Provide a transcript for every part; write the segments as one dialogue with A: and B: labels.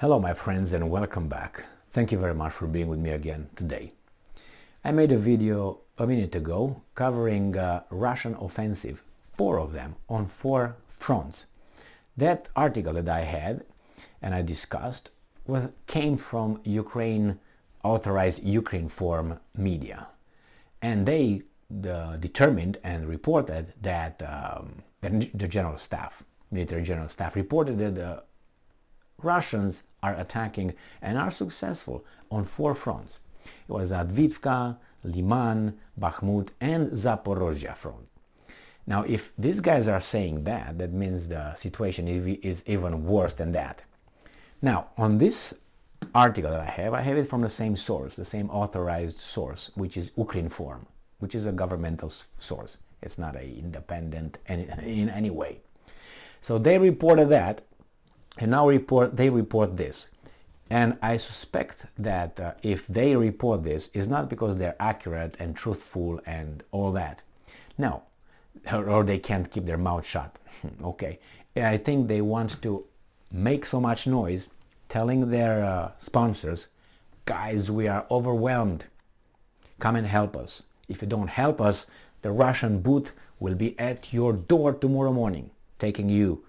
A: Hello my friends and welcome back. Thank you very much for being with me again today. I made a video a minute ago covering Russian offensive, 4 of them on 4 fronts. That article that I had and I discussed came from authorized Ukraine-form media, and they determined and reported that the general staff, military general staff, reported that the Russians are attacking and are successful on 4 fronts. It was at Avdiivka, Liman, Bakhmut and Zaporozhye front. Now if these guys are saying that, that means the situation is even worse than that. Now on this article that I have it from the same source, the same authorized source, which is Ukrinform, which is a governmental source. It's not an independent in any way. So they reported that, and now they report this. And I suspect that if they report this, it's not because they're accurate and truthful and all that. No, or they can't keep their mouth shut. Okay, I think they want to make so much noise telling their sponsors, guys, we are overwhelmed. Come and help us. If you don't help us, the Russian boot will be at your door tomorrow morning, getting you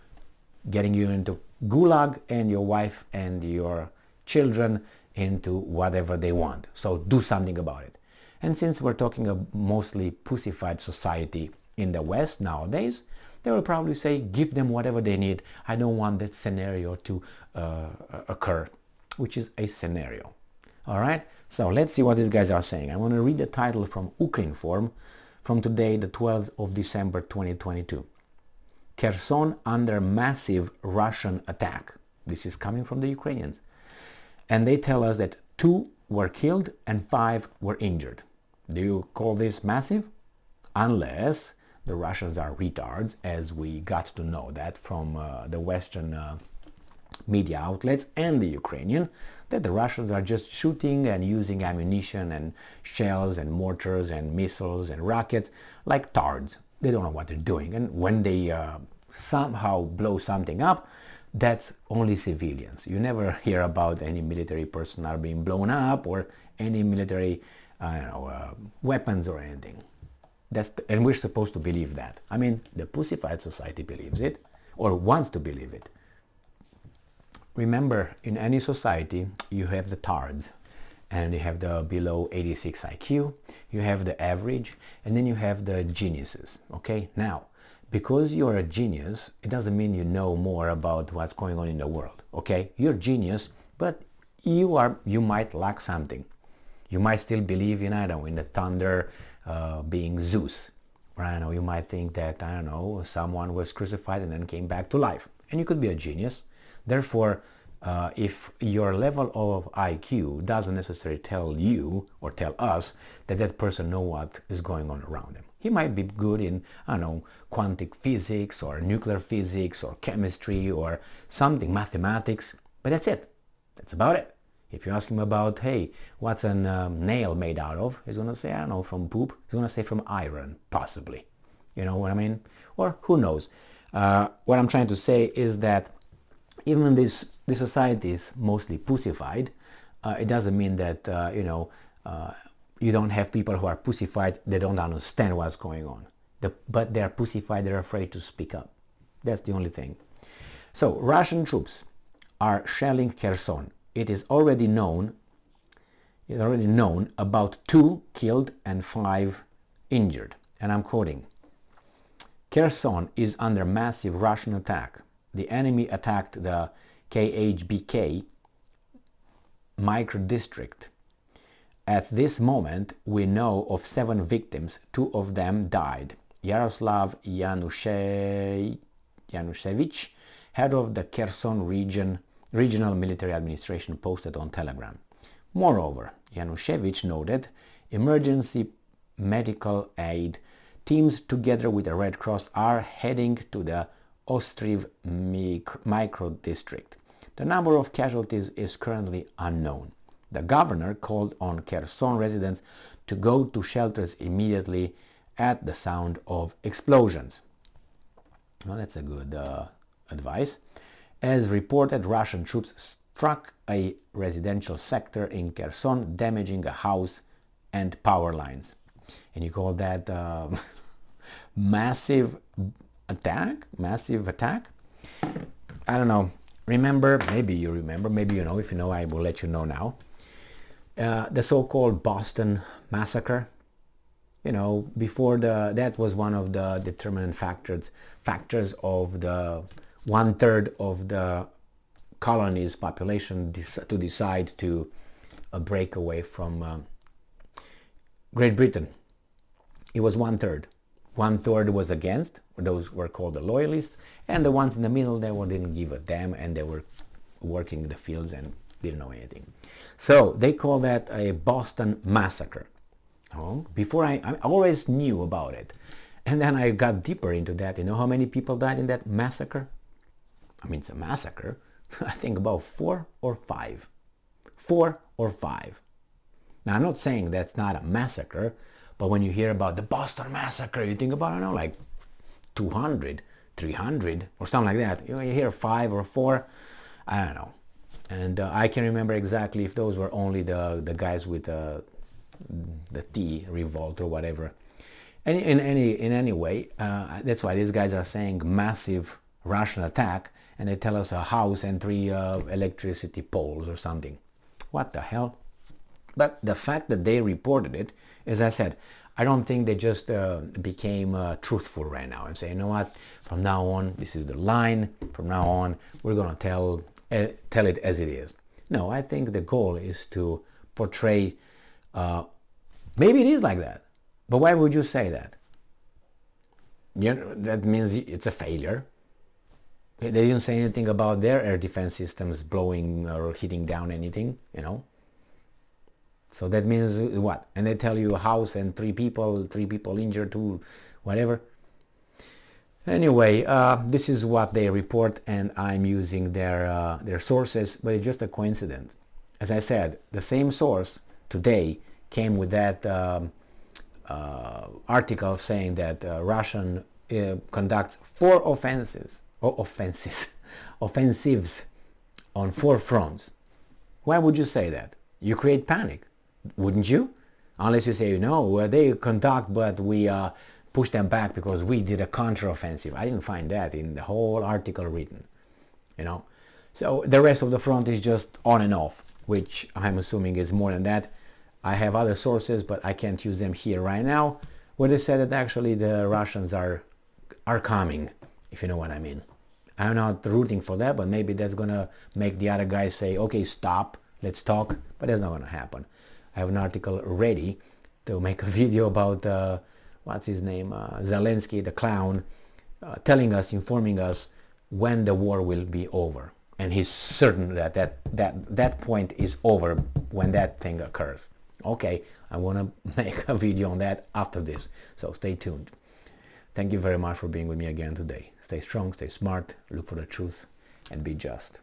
A: into gulag and your wife and your children into whatever they want. So do something about it. And since we're talking a mostly pussified society in the West nowadays, they will probably say, give them whatever they need. I don't want that scenario to occur, which is a scenario. All right, so let's see what these guys are saying. I want to read the title from Ukrinform from today, the 12th of December 2022. Kherson under massive Russian attack. This is coming from the Ukrainians. And they tell us that 2 were killed and 5 were injured. Do you call this massive? Unless the Russians are retards, as we got to know that from the Western media outlets and the Ukrainian, that the Russians are just shooting and using ammunition and shells and mortars and missiles and rockets like tards. They don't know what they're doing, and when they somehow blow something up, that's only civilians. You never hear about any military personnel being blown up or any military weapons or anything. And we're supposed to believe that. I mean, the pussified society believes it or wants to believe it. Remember, in any society you have the tards, and you have the below 86 IQ, you have the average, and then you have the geniuses. Okay, now because you're a genius, it doesn't mean you know more about what's going on in the world. Okay, you're a genius, but you might lack something. You might still believe in, I don't know, in the thunder being Zeus, or I don't know, you might think that, I don't know, someone was crucified and then came back to life, and you could be a genius. Therefore, if your level of IQ doesn't necessarily tell you or tell us that that person knows what is going on around them. He might be good in, I don't know, quantum physics or nuclear physics or chemistry or something, mathematics, but that's it. That's about it. If you ask him about, hey, what's a nail made out of? He's going to say, I don't know, from poop. He's going to say from iron, possibly. You know what I mean? Or who knows? What I'm trying to say is that even this society is mostly pussified. It doesn't mean that, you don't have people who are pussified, they don't understand what's going on. But they're pussified, they're afraid to speak up. That's the only thing. So, Russian troops are shelling Kherson. It is already known about 2 killed and 5 injured. And I'm quoting, Kherson is under massive Russian attack. The enemy attacked the KHBK micro-district. At this moment, we know of 7 victims. 2 of them died. Yaroslav Yanushevich, head of the Kherson Regional Military Administration, posted on Telegram. Moreover, Yanushevich noted emergency medical aid teams together with the Red Cross are heading to the Ostriv micro-district. The number of casualties is currently unknown. The governor called on Kherson residents to go to shelters immediately at the sound of explosions. Well, that's a good advice. As reported, Russian troops struck a residential sector in Kherson, damaging a house and power lines. And you call that massive attack? Massive attack? I don't know. Remember, maybe you remember, maybe you know. If you know, I will let you know now. The so-called Boston Massacre. You know, before that was one of the determinant factors of the 1/3 of the colony's population to decide to break away from Great Britain. It was 1/3. 1/3 was against, those were called the loyalists, and the ones in the middle, they didn't give a damn, and they were working in the fields and didn't know anything. So they call that a Boston Massacre. Oh, before I always knew about it, and then I got deeper into that. You know how many people died in that massacre? I mean, it's a massacre. I think about 4 or 5. 4 or 5. Now, I'm not saying that's not a massacre, but when you hear about the Boston Massacre, you think about, I don't know, like 200, 300, or something like that. You hear 5 or 4, I don't know. And I can remember exactly if those were only the guys with the T revolt or whatever. In any way, that's why these guys are saying massive Russian attack, and they tell us a house and 3 electricity poles or something. What the hell? But the fact that they reported it, as I said, I don't think they just became truthful right now and say, you know what, from now on, this is the line, from now on, we're going to tell it as it is. No, I think the goal is to portray, maybe it is like that, but why would you say that? You know, that means it's a failure. They didn't say anything about their air defense systems blowing or hitting down anything, you know. So that means what? And they tell you a house and 3 people injured, 2, whatever. Anyway, this is what they report, and I'm using their sources, but it's just a coincidence. As I said, the same source today came with that article saying that Russian conducts 4 offensives on 4 fronts. Why would you say that? You create panic, wouldn't you? Unless you say, no, they conduct, but we push them back because we did a counter-offensive. I didn't find that in the whole article written, you know. So the rest of the front is just on and off, which I'm assuming is more than that. I have other sources, but I can't use them here right now, where they said that actually the Russians are coming, if you know what I mean. I'm not rooting for that, but maybe that's gonna make the other guys say, okay, stop, let's talk, but that's not gonna happen. I have an article ready to make a video about what's his name, Zelensky, the clown, informing us when the war will be over. And he's certain that that point is over when that thing occurs. Okay, I want to make a video on that after this, so stay tuned. Thank you very much for being with me again today. Stay strong, stay smart, look for the truth, and be just.